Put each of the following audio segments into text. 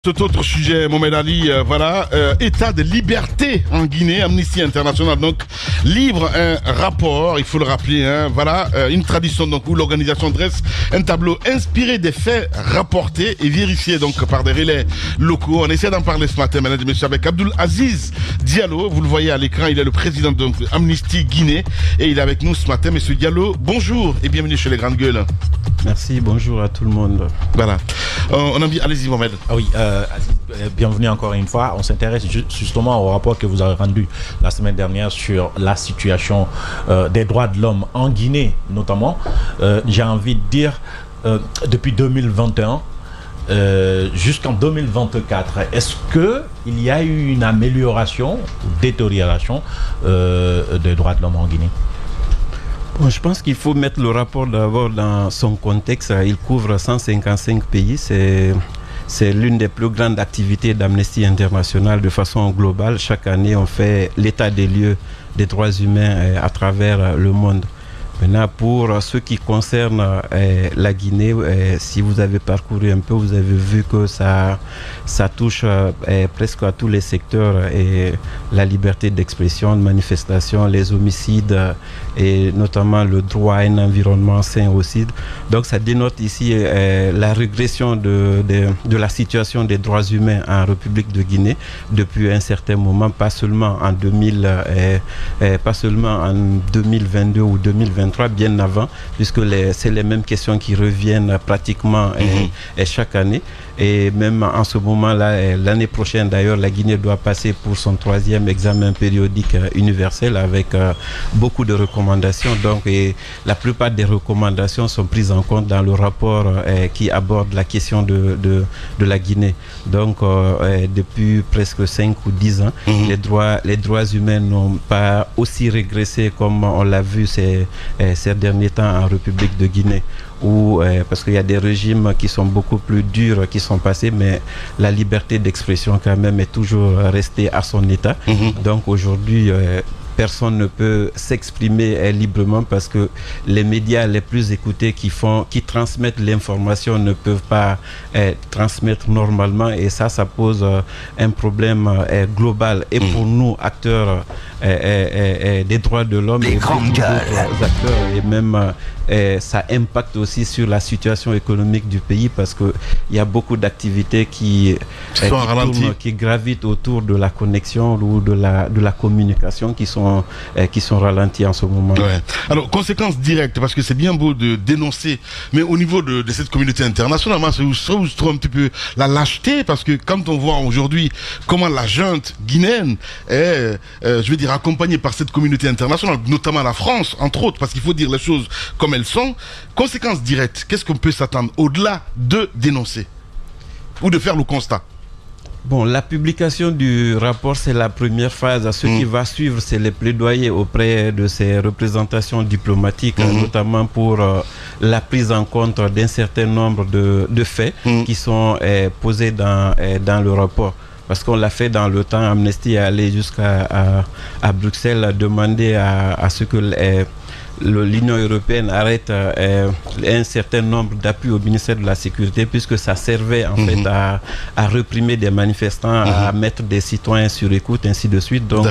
Cet autre sujet, Mohamed Ali, état de liberté en Guinée, Amnesty International donc livre un rapport, il faut le rappeler, une tradition donc où l'organisation dresse un tableau inspiré des faits rapportés et vérifiés donc par des relais locaux. On essaie d'en parler ce matin, mesdames et messieurs, avec Abdoul Aziz Diallo, vous le voyez à l'écran, il est le président de Amnesty Guinée et il est avec nous ce matin. Monsieur Diallo, bonjour et bienvenue chez les Grandes Gueules. Merci, bonjour à tout le monde. Voilà. On a dit, allez-y Mohamed. Ah oui, bienvenue encore une fois. On s'intéresse justement au rapport que vous avez rendu la semaine dernière sur la situation des droits de l'homme en Guinée notamment. J'ai envie de dire, depuis 2021 jusqu'en 2024, est-ce qu'il y a eu une amélioration ou détérioration des droits de l'homme en Guinée? Bon, je pense qu'il faut mettre le rapport d'abord dans son contexte. Il couvre 155 pays. C'est l'une des plus grandes activités d'Amnesty International de façon globale. Chaque année, on fait l'état des lieux des droits humains à travers le monde. Maintenant, pour ce qui concerne la Guinée, si vous avez parcouru un peu, vous avez vu que ça touche presque à tous les secteurs, et la liberté d'expression, de manifestation, les homicides et notamment le droit à un environnement sain aussi. Donc ça dénote ici la régression de la situation des droits humains en République de Guinée depuis un certain moment, pas seulement en 2022 ou 2023, bien avant, puisque c'est les mêmes questions qui reviennent pratiquement chaque année. Et même en ce moment-là, l'année prochaine d'ailleurs, la Guinée doit passer pour son 3e examen périodique universel avec beaucoup de recommandations. Donc, la plupart des recommandations sont prises en compte dans le rapport qui aborde la question de la Guinée. Donc, depuis presque 5 ou 10 ans, les droits humains n'ont pas aussi régressé comme on l'a vu ces derniers temps en République de Guinée. Parce qu'il y a des régimes qui sont beaucoup plus durs qui sont passés, mais la liberté d'expression quand même est toujours restée à son état. Donc aujourd'hui, personne ne peut s'exprimer librement parce que les médias les plus écoutés qui transmettent l'information ne peuvent pas transmettre normalement, et ça pose un problème global et pour nous acteurs des droits de l'homme et pour nous autres acteurs, et même ça impacte aussi sur la situation économique du pays parce que il y a beaucoup d'activités qui gravitent autour de la connexion ou de la communication qui sont ralenties en ce moment. Ouais. Alors, conséquences directes, parce que c'est bien beau de dénoncer, mais au niveau de cette communauté internationale, moi, je trouve un petit peu la lâcheté, parce que quand on voit aujourd'hui comment la junte guinéenne est, accompagnée par cette communauté internationale, notamment la France, entre autres, parce qu'il faut dire les choses comme elles sont. Conséquences directes, qu'est-ce qu'on peut s'attendre au-delà de dénoncer ou de faire le constat? Bon, la publication du rapport, c'est la première phase. Ce qui va suivre, c'est les plaidoyers auprès de ces représentations diplomatiques, notamment pour la prise en compte d'un certain nombre de faits qui sont posés dans le rapport. Parce qu'on l'a fait dans le temps, Amnesty est allé jusqu'à Bruxelles demander à ce que l'Union européenne arrête un certain nombre d'appuis au ministère de la Sécurité, puisque ça servait en fait à réprimer des manifestants, à mettre des citoyens sur écoute, ainsi de suite. Donc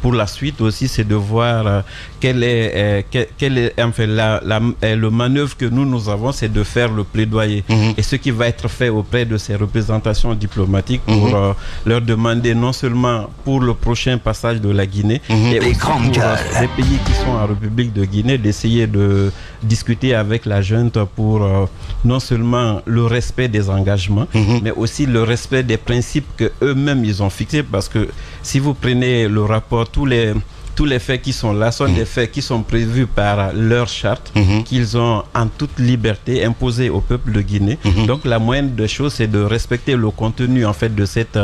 pour la suite aussi, c'est de voir quelle est enfin, le manœuvre que nous avons, c'est de faire le plaidoyer. Et ce qui va être fait auprès de ces représentations diplomatiques pour leur demander non seulement pour le prochain passage de la Guinée, et aussi pour les pays qui sont en République de Guinée, d'essayer de discuter avec la junte pour non seulement le respect des engagements, mais aussi le respect des principes que eux-mêmes ils ont fixés, parce que si vous prenez le rapport, tous les faits qui sont là sont des faits qui sont prévus par leur charte, qu'ils ont en toute liberté imposée au peuple de Guinée. Donc la moindre des choses, c'est de respecter le contenu en fait de cette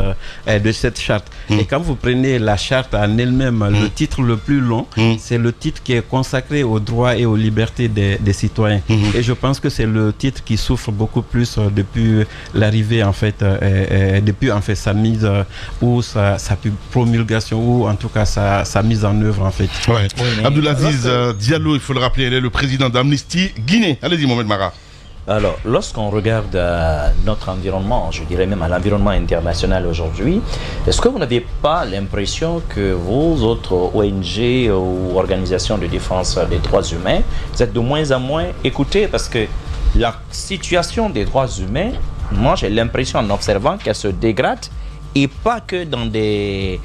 charte. Et quand vous prenez la charte en elle-même, le titre le plus long, c'est le titre qui est consacré aux droits et aux libertés des citoyens. Et je pense que c'est le titre qui souffre beaucoup plus depuis l'arrivée en fait, depuis en fait sa mise ou sa promulgation, ou en tout cas sa mise en œuvre en fait. Ouais. Oui, Abdoul Aziz Diallo, il faut le rappeler, il est le président d'Amnesty Guinée. Allez-y Mohamed Mara. Alors, lorsqu'on regarde notre environnement, je dirais même à l'environnement international aujourd'hui, est-ce que vous n'avez pas l'impression que vos autres ONG ou organisations de défense des droits humains, vous êtes de moins en moins écoutés? Parce que la situation des droits humains, moi j'ai l'impression en observant qu'elle se dégrade, et pas que dans des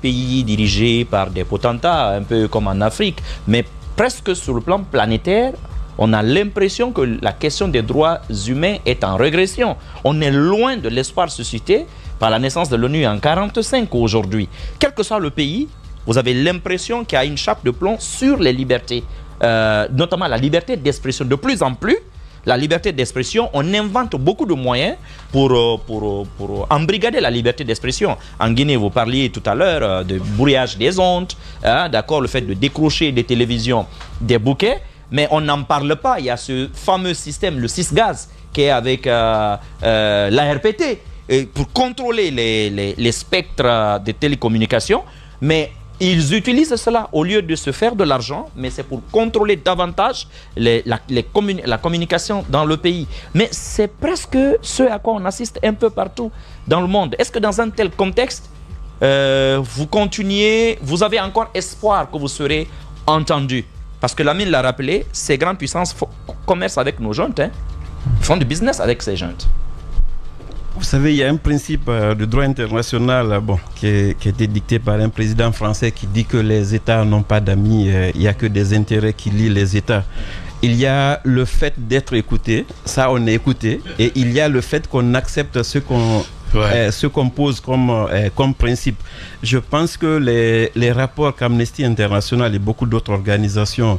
pays dirigés par des potentats, un peu comme en Afrique, mais presque sur le plan planétaire. On a l'impression que la question des droits humains est en régression. On est loin de l'espoir suscité par la naissance de l'ONU en 1945 aujourd'hui. Quel que soit le pays, vous avez l'impression qu'il y a une chape de plomb sur les libertés, notamment la liberté d'expression. De plus en plus, la liberté d'expression, on invente beaucoup de moyens pour embrigader la liberté d'expression. En Guinée, vous parliez tout à l'heure de brouillage des ondes, d'accord, le fait de décrocher des télévisions, des bouquets. Mais on n'en parle pas. Il y a ce fameux système, le SIS-Gaz, qui est avec l'ARPT, pour contrôler les spectres de télécommunications. Mais ils utilisent cela au lieu de se faire de l'argent, mais c'est pour contrôler davantage la communication dans le pays. Mais c'est presque ce à quoi on assiste un peu partout dans le monde. Est-ce que dans un tel contexte, vous avez encore espoir que vous serez entendu? Parce que Lamine l'a rappelé, ces grandes puissances commercent avec nos juntes, hein. Ils font du business avec ces juntes. Vous savez, il y a un principe de droit international qui a été dicté par un président français qui dit que les États n'ont pas d'amis, il n'y a que des intérêts qui lient les États. Il y a le fait d'être écouté, ça on est écouté, et il y a le fait qu'on accepte ce qu'on pose comme principe. Je pense que les rapports qu'Amnesty International et beaucoup d'autres organisations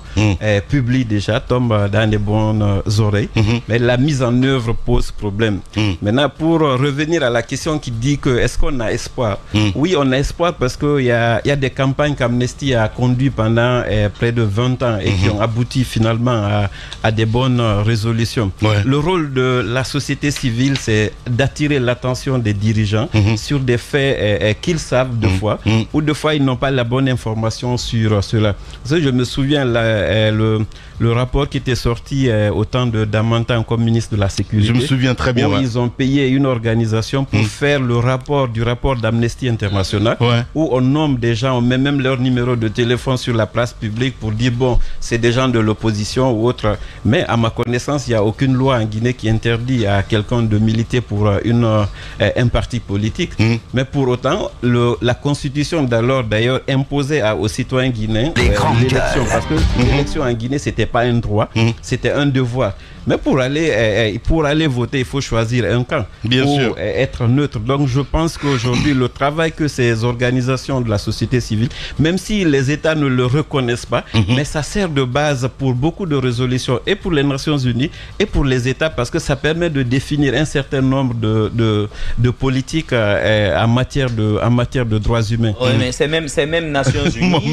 publient déjà tombent dans les bonnes oreilles, mais la mise en œuvre pose problème. Maintenant, pour revenir à la question qui dit que est-ce qu'on a espoir? Oui, on a espoir parce qu'il y a des campagnes qu'Amnesty a conduites pendant près de 20 ans et qui ont abouti finalement à des bonnes résolutions. Le rôle de la société civile, c'est d'attirer l'attention des dirigeants sur des faits qu'ils savent de fois, ou de fois ils n'ont pas la bonne information sur cela. Je me souviens le rapport qui était sorti au temps de Damantan comme ministre de la Sécurité. Je me souviens très bien. Ils ont payé une organisation pour faire le rapport d'Amnesty International, où on nomme des gens, on met même leur numéro de téléphone sur la place publique pour dire bon, c'est des gens de l'opposition ou autre. Mais à ma connaissance, il n'y a aucune loi en Guinée qui interdit à quelqu'un de militer pour un parti politique. Mais pour autant, la constitution d'alors d'ailleurs imposait aux citoyens guinéens l'élection, parce que l'élection en Guinée c'était pas un droit, c'était un devoir. Mais pour aller voter, il faut choisir un camp. Bien sûr. Être neutre. Donc je pense qu'aujourd'hui, le travail que ces organisations de la société civile, même si les États ne le reconnaissent pas, mais ça sert de base pour beaucoup de résolutions, et pour les Nations Unies, et pour les États, parce que ça permet de définir un certain nombre de politiques en matière de droits humains. Oui, mais ces mêmes Nations Unies,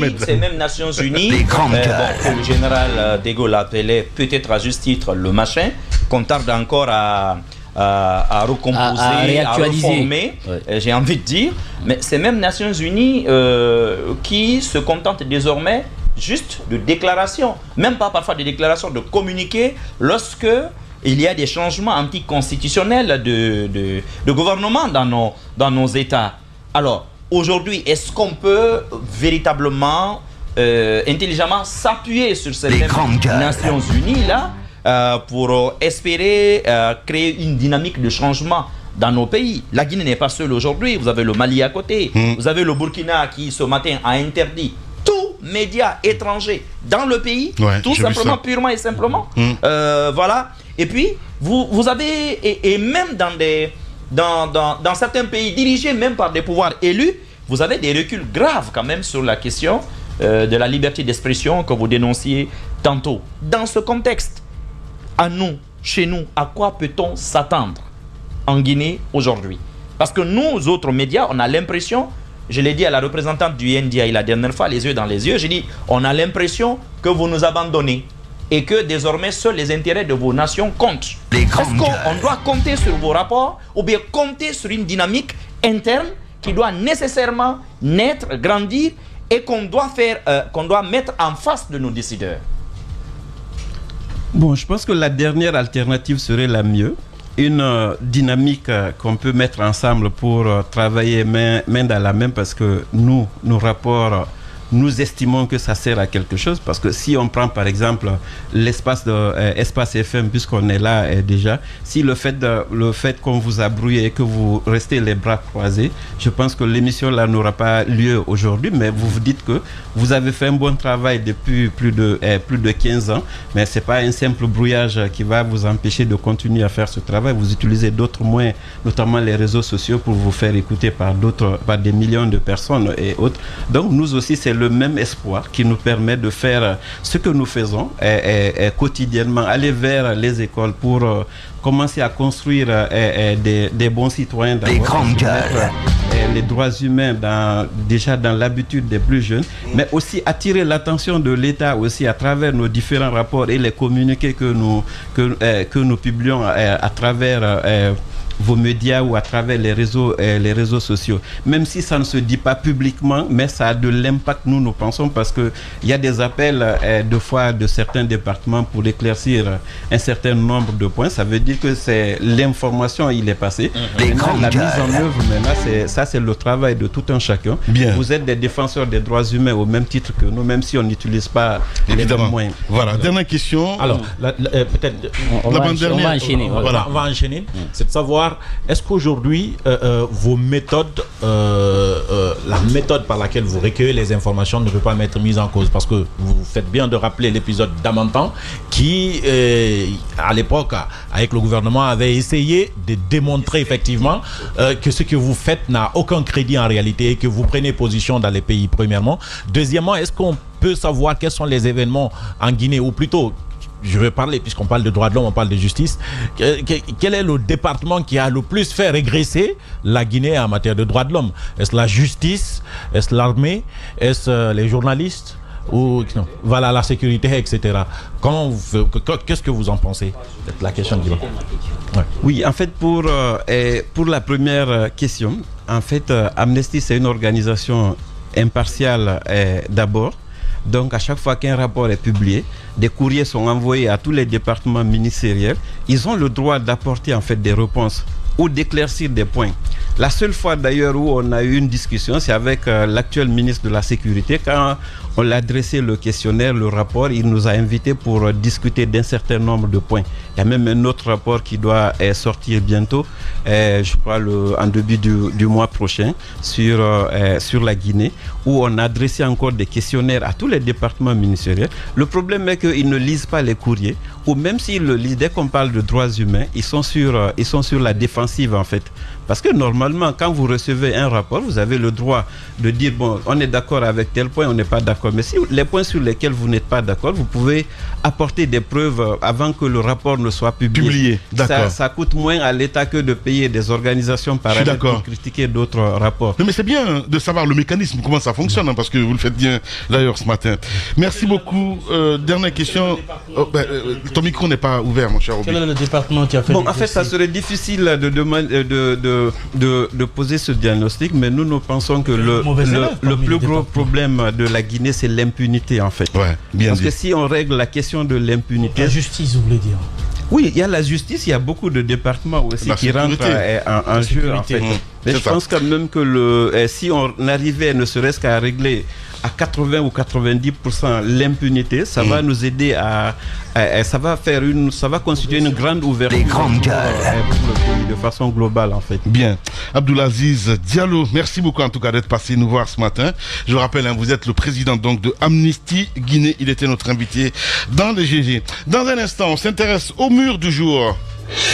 le général de Gaulle l'appelait peut-être à juste titre le machin, qu'on tarde encore à recomposer, à reformer, j'ai envie de dire. Mais ces mêmes Nations Unies qui se contentent désormais juste de déclarations, même pas parfois de déclarations, de communiquer lorsque il y a des changements anticonstitutionnels de gouvernement dans nos États. Alors, aujourd'hui, est-ce qu'on peut véritablement, intelligemment s'appuyer sur ces Nations Unies-là pour espérer créer une dynamique de changement dans nos pays? La Guinée n'est pas seule aujourd'hui. Vous avez le Mali à côté. Vous avez le Burkina qui, ce matin, a interdit tout média étranger dans le pays, tout simplement, purement et simplement. Voilà. Et puis, vous avez, et même dans certains pays dirigés même par des pouvoirs élus, vous avez des reculs graves quand même sur la question de la liberté d'expression que vous dénonciez tantôt. Dans ce contexte, chez nous, à quoi peut-on s'attendre en Guinée aujourd'hui? Parce que nous, autres médias, on a l'impression, je l'ai dit à la représentante du NDI la dernière fois, les yeux dans les yeux, j'ai dit, on a l'impression que vous nous abandonnez et que désormais seuls les intérêts de vos nations comptent. Est-ce qu'on doit compter sur vos rapports ou bien compter sur une dynamique interne qui doit nécessairement naître, grandir et qu'on doit mettre en face de nos décideurs? Bon, je pense que la dernière alternative serait la mieux. Une dynamique qu'on peut mettre ensemble pour travailler main dans la main, parce que nos rapports, nous estimons que ça sert à quelque chose, parce que si on prend par exemple l'espace espace FM, puisqu'on est là déjà, si le fait qu'on vous a brouillé et que vous restez les bras croisés, je pense que l'émission là n'aura pas lieu aujourd'hui, mais vous vous dites que vous avez fait un bon travail depuis plus de 15 ans, mais c'est pas un simple brouillage qui va vous empêcher de continuer à faire ce travail. Vous utilisez d'autres moyens, notamment les réseaux sociaux, pour vous faire écouter par des millions de personnes et autres. Donc nous aussi, c'est le même espoir qui nous permet de faire ce que nous faisons quotidiennement, aller vers les écoles pour commencer à construire des bons citoyens, des grandes gueules, les droits humains déjà dans l'habitude des plus jeunes, mais aussi attirer l'attention de l'État aussi à travers nos différents rapports et les communiqués que nous publions à travers vos médias ou à travers les réseaux sociaux. Même si ça ne se dit pas publiquement, mais ça a de l'impact, nous pensons, parce qu'il y a des appels de fois de certains départements pour éclaircir un certain nombre de points. Ça veut dire que c'est l'information, il est passé. La mise en œuvre, maintenant, c'est le travail de tout un chacun. Bien. Vous êtes des défenseurs des droits humains au même titre que nous, même si on n'utilise pas les mêmes moyens. Voilà, dernière question. Alors, peut-être on va enchaîner. Voilà. On va enchaîner. C'est de savoir, est-ce qu'aujourd'hui, vos méthodes, la méthode par laquelle vous recueillez les informations ne peut pas être mise en cause? Parce que vous faites bien de rappeler l'épisode d'Amantan qui, à l'époque, avec le gouvernement, avait essayé de démontrer effectivement que ce que vous faites n'a aucun crédit en réalité et que vous prenez position dans les pays, premièrement. Deuxièmement, est-ce qu'on peut savoir quels sont les événements en Guinée, ou plutôt, je vais parler, puisqu'on parle de droits de l'homme, on parle de justice. Quel est le département qui a le plus fait régresser la Guinée en matière de droits de l'homme? Est-ce la justice? Est-ce l'armée? Est-ce les journalistes? Ou non, voilà, la sécurité, etc. Qu'est-ce que vous en pensez? C'est la question du ouais. Oui, en fait, pour la première question, en fait, Amnesty, c'est une organisation impartiale d'abord. Donc, à chaque fois qu'un rapport est publié, des courriers sont envoyés à tous les départements ministériels. Ils ont le droit d'apporter en fait des réponses ou d'éclaircir des points. La seule fois d'ailleurs où on a eu une discussion, c'est avec l'actuel ministre de la Sécurité. Quand on l'a adressé le questionnaire, le rapport, il nous a invités pour discuter d'un certain nombre de points. Il y a même un autre rapport qui doit sortir bientôt, je crois en début du mois prochain, sur la Guinée, où on a adressé encore des questionnaires à tous les départements ministériels. Le problème est qu'ils ne lisent pas les courriers, ou même s'ils le lisent, dès qu'on parle de droits humains, ils sont sur la défensive en fait. Parce que normalement, quand vous recevez un rapport, vous avez le droit de dire, bon, on est d'accord avec tel point, on n'est pas d'accord. Mais si les points sur lesquels vous n'êtes pas d'accord, vous pouvez apporter des preuves avant que le rapport ne soit publié. Ça coûte moins à l'État que de payer des organisations parallèles pour critiquer d'autres rapports. Mais c'est bien de savoir le mécanisme, comment ça fonctionne, hein, parce que vous le faites bien d'ailleurs ce matin. Merci beaucoup. Dernière question. Ton micro n'est pas ouvert, mon cher Obi. Quel est le département qui a fait en fait, ça serait difficile de poser ce diagnostic, mais nous pensons que le plus gros problème de la Guinée, c'est l'impunité en fait. Ouais, bien Parce dit. que si on règle la question de l'impunité... La justice, vous voulez dire? Oui, il y a la justice, il y a beaucoup de départements aussi qui rentrent en jeu en fait. Mais je pense quand même que si on arrivait ne serait-ce qu'à régler à 80 ou 90% l'impunité, ça va nous aider ça va constituer une grande ouverture pour le pays de façon globale en fait. Bien. Abdoulaziz Diallo, merci beaucoup en tout cas d'être passé nous voir ce matin. Je vous rappelle, vous êtes le président donc de Amnesty Guinée. Il était notre invité dans les GG. Dans un instant, on s'intéresse au mur du jour.